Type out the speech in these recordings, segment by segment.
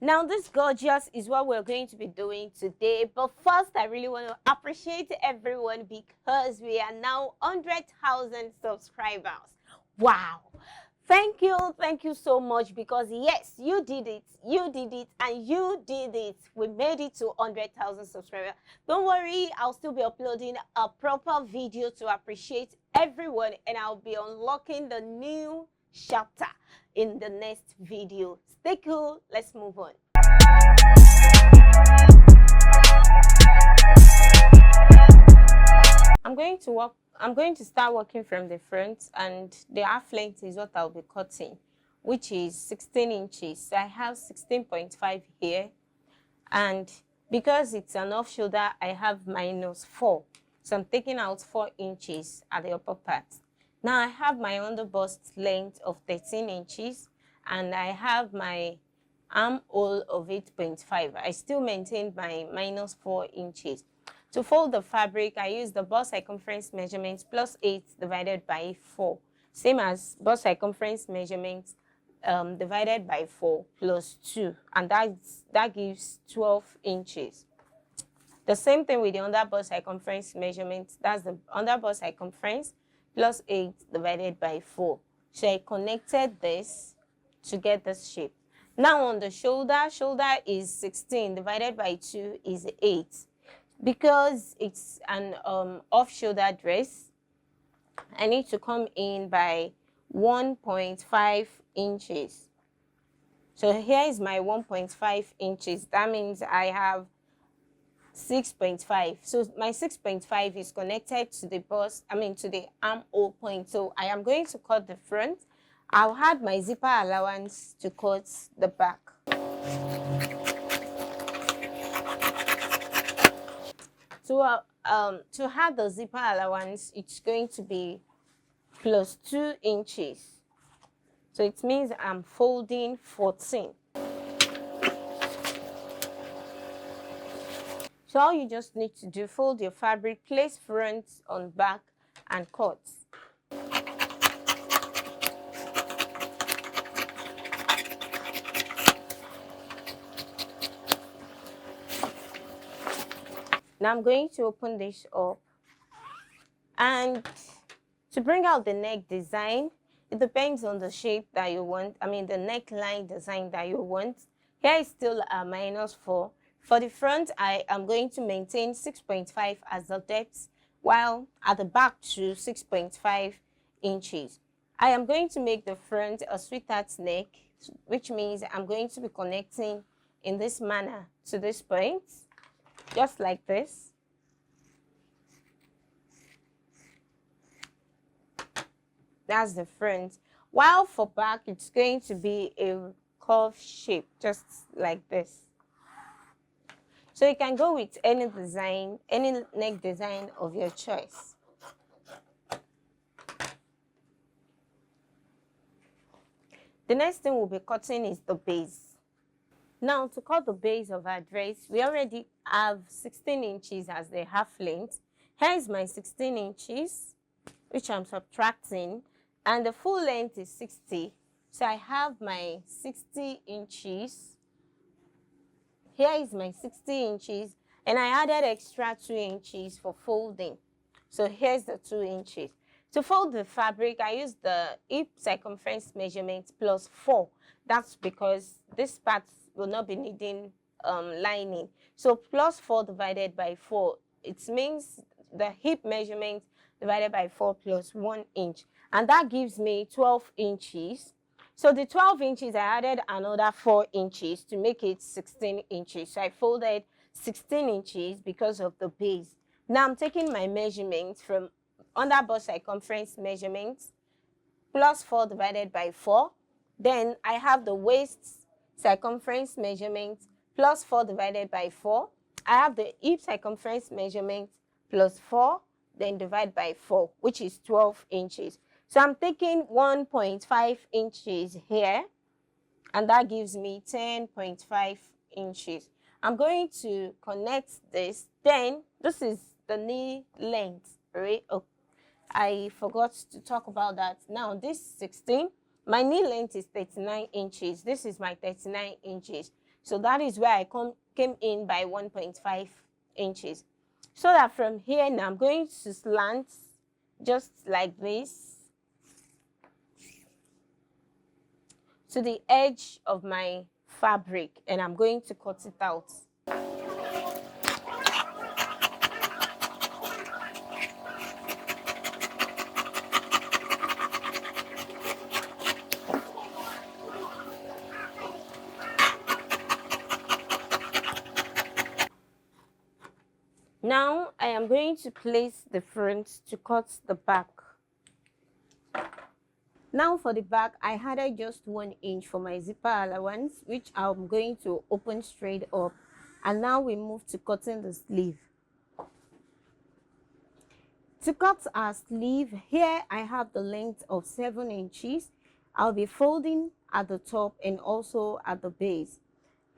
Now, this gorgeous is what we're going to be doing today. But first, I really want to appreciate everyone because we are now 100,000 subscribers. Wow. Thank you so much, because yes, you did it, and you did it. We made it to 100,000 subscribers. Don't worry, I'll still be uploading a proper video to appreciate everyone, and I'll be unlocking the new chapter in the next video. Stay cool, let's move on. I'm going to start working from the front, and the half length is what I'll be cutting, which is 16 inches. So I have 16.5 here, and because it's an off shoulder, I have -4. So I'm taking out 4 inches at the upper part. Now I have my underbust length of 13 inches, and I have my armhole of 8.5. I still maintained my -4 inches. To fold the fabric, I use the bust circumference measurement plus 8 divided by 4. Same as bust circumference measurement divided by 4 plus 2. And that gives 12 inches. The same thing with the under bust circumference measurement. That's the under bust circumference plus 8 divided by 4. So I connected this to get this shape. Now on the shoulder is 16 divided by 2 is 8. Because it's an off-shoulder dress, I need to come in by 1.5 inches. So here is my 1.5 inches. That means I have 6.5. So my 6.5 is connected to the bust, to the armhole point. So I am going to cut the front. I'll add my zipper allowance to cut the back. To have the zipper allowance, it's going to be plus 2 inches. So it means I'm folding 14. So all you just need to do, fold your fabric, place front on back, and cut. Now I'm going to open this up, and to bring out the neck design, it depends on the shape that you want, the neckline design that you want. Here is still a -4. For the front, I am going to maintain 6.5 as the depth, while at the back to 6.5 inches. I am going to make the front a sweetheart neck, which means I'm going to be connecting in this manner to this point. Just like this. That's the front. While for back, it's going to be a curved shape, just like this. So you can go with any design, any neck design of your choice. The next thing we'll be cutting is the base. Now, to cut the base of our dress, we already have 16 inches as the half length. Here is my 16 inches, which I'm subtracting, and the full length is 60. So I have my 60 inches. Here is my 60 inches, and I added extra 2 inches for folding. So here's the 2 inches. To fold the fabric, I use the hip circumference measurement plus 4. That's because this part will not be needing lining. So plus 4 divided by 4, it means the hip measurement divided by 4 plus 1 inch. And that gives me 12 inches. So the 12 inches, I added another 4 inches to make it 16 inches. So I folded 16 inches because of the base. Now I'm taking my measurement from under bust circumference measurement plus 4 divided by 4. Then I have the waist circumference measurement plus 4 divided by 4. I have the hip circumference measurement plus 4, then divide by 4, which is 12 inches. So I'm taking 1.5 inches here, and that gives me 10.5 inches. I'm going to connect this. Then this is the knee length, right? Oh, I forgot to talk about that. Now this 16. My knee length is 39 inches. This is my 39 inches. So that is where I came in by 1.5 inches. So that from here now, I'm going to slant just like this to the edge of my fabric, and I'm going to cut it out. Now I am going to place the front to cut the back. Now for the back, I added just 1 inch for my zipper allowance, which I'm going to open straight up. And now we move to cutting the sleeve. To cut our sleeve, here I have the length of 7 inches. I'll be folding at the top and also at the base.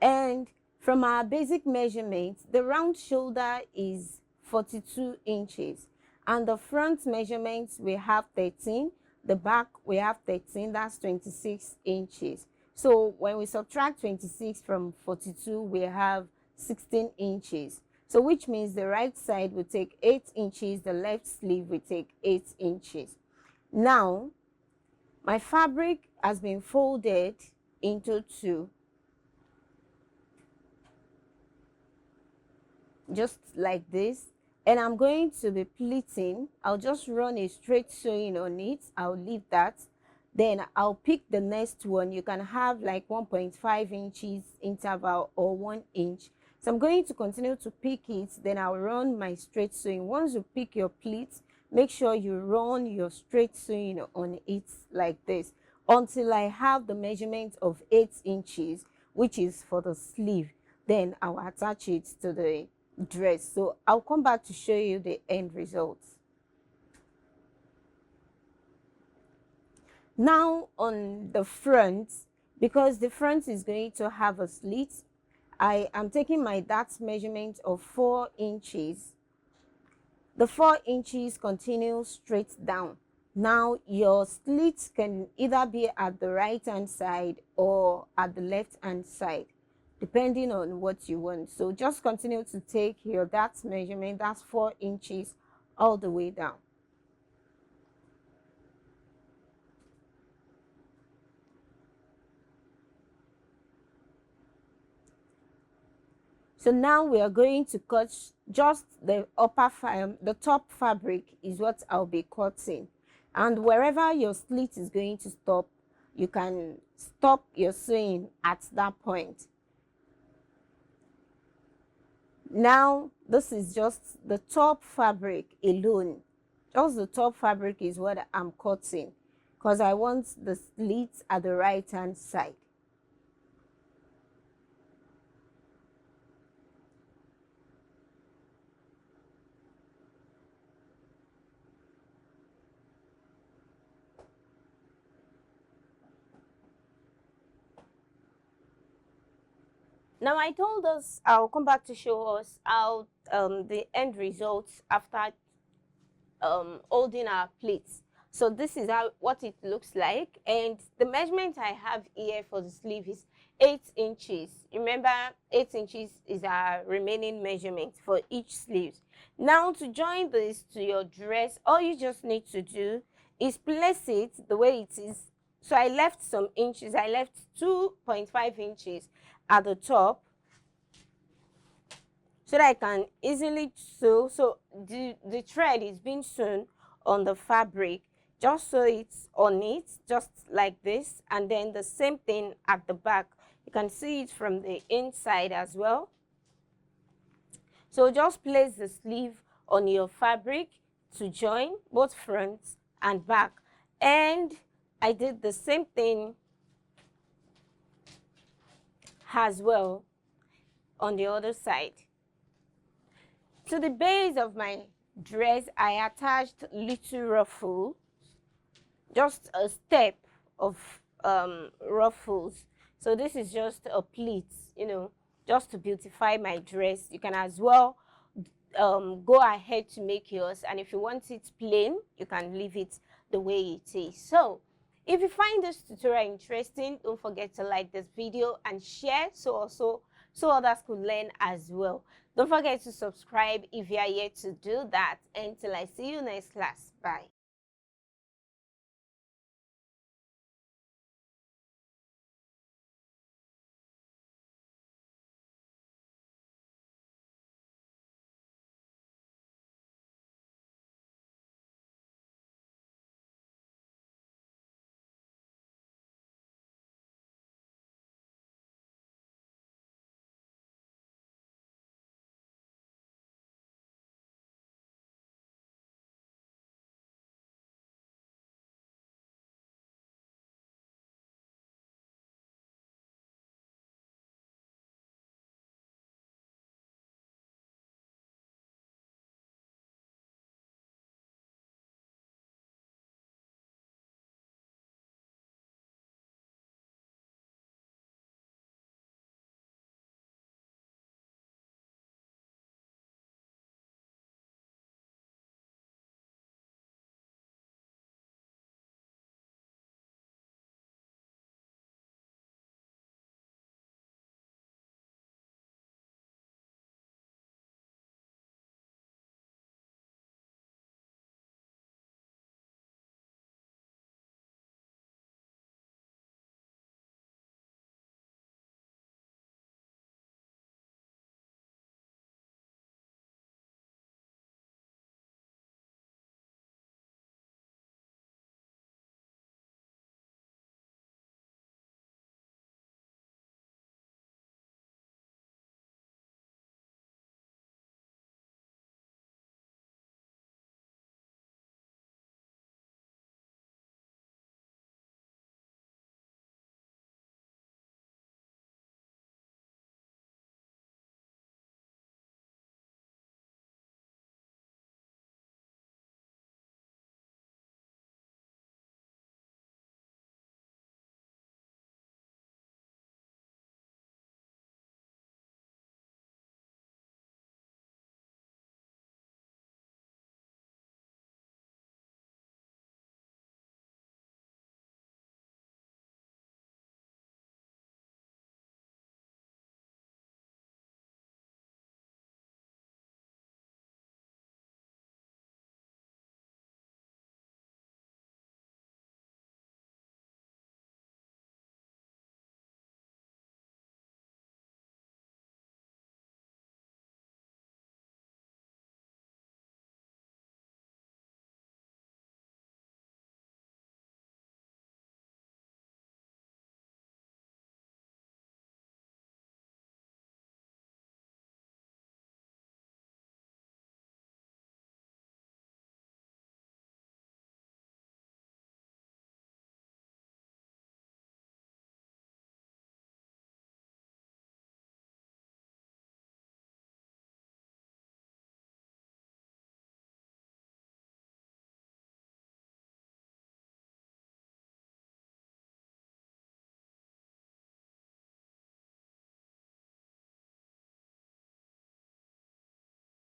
And from our basic measurement, the round shoulder is 42 inches. And the front measurements, we have 13. The back, we have 13. That's 26 inches. So when we subtract 26 from 42, we have 16 inches. So which means the right side will take 8 inches, the left sleeve will take 8 inches. Now, my fabric has been folded into 2. Just like this, and I'm going to be pleating. I'll just run a straight sewing on it. I'll leave that. Then I'll pick the next one. You can have like 1.5 inches interval or 1 inch. So I'm going to continue to pick it, then I'll run my straight sewing. Once you pick your pleat, make sure you run your straight sewing on it like this until I have the measurement of 8 inches, which is for the sleeve. Then I'll attach it to the dress. So I'll come back to show you the end results. Now on the front, because the front is going to have a slit, I am taking my dart measurement of 4 inches. The 4 inches continues straight down. Now your slit can either be at the right hand side or at the left hand side, depending on what you want. So just continue to take your dart measurement, that's 4 inches all the way down. So now we are going to cut just the the top fabric is what I'll be cutting. And wherever your slit is going to stop, you can stop your sewing at that point. Now, this is just the top fabric alone. Just the top fabric is what I'm cutting because I want the slit at the right hand side. Now I told us I'll come back to show us how the end results after holding our plates. So this is what it looks like, and the measurement I have here for the sleeve is 8 inches. Remember, 8 inches is our remaining measurement for each sleeve. Now to join this to your dress, all you just need to do is place it the way it is. So I left some inches. I left 2.5 inches at the top so that I can easily sew. So the thread is being sewn on the fabric. Just sew it on it, just like this, and then the same thing at the back. You can see it from the inside as well. So just place the sleeve on your fabric to join both front and back. And I did the same thing as well on the other side. To the base of my dress, I attached little ruffle, just a step of ruffles. So this is just a pleat, you know, just to beautify my dress. You can as well go ahead to make yours, and if you want it plain, you can leave it the way it is. So If you find this tutorial interesting, don't forget to like this video and share so others could learn as well. Don't forget to subscribe if you are yet to do that. Until I see you next class. Bye.